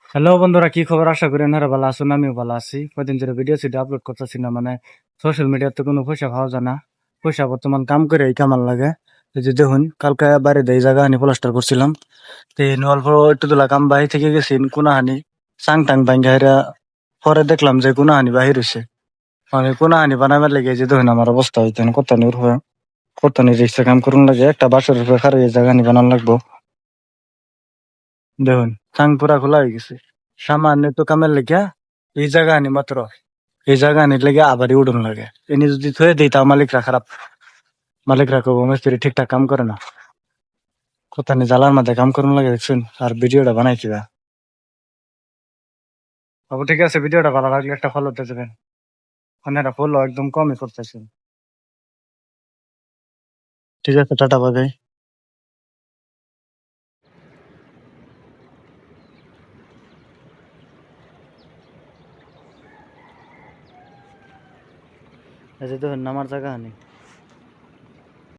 Hello বন্ধুরা, কি খবর? আশা করি আপনারা ভালো আছেন। আমিও ভালো আছি। কয়দিন ধরে ভিডিও আপলোড করতেছি না, মানে সোশ্যাল মিডিয়াতে কোনো পয়সা পাওয়া যায় না। পয়সা বর্তমান কাম করে এই কামার লাগে। এই যে দেখুন, কালকে বাড়িতে এই জায়গা হানি প্লাস্টার করছিলাম। তো অল্প একটু তোলা কাম বাহির থেকে গেছি কোনা হানি চাং টাং ভাঙ্গা হেরা। পরে দেখলাম যে কোনা হানি বাহির হয়েছে, মানে কোনা হানি বানাবার লেগে যে দেখুন আমার অবস্থা হইতেন কত নির্ভর, কত রিক্সা কাম করুন লাগে। একটা বাসের উপরে খারে এই জায়গা হানি বানানো লাগবো। দেখুন, চাং পুরা খোলা হয়ে গেছে। সামান্য তো কামের লেগে এই জায়গা আনি মাত্র, এই জায়গা আনির লেগে আবারই উঠুন লাগে। এনে যদি থয়ে দিই তা মালিকরা খারাপ, মালিকরা কব মিস্ত্রি ঠিকঠাক কাম করে না। কোথায় জ্বালার মধ্যে কাম করুন লাগে দেখছেন। আর ভিডিওটা বানাই কিবা বাবু, ঠিক আছে, ভিডিওটা ভালো লাগলে একটা ফলো দিয়ে দেবেন। অন্যরা ফলো একদম কমই করতেছেন। ঠিক আছে, টাটা বাই বাই। এই যে দেখুন আমার জায়গা আনি।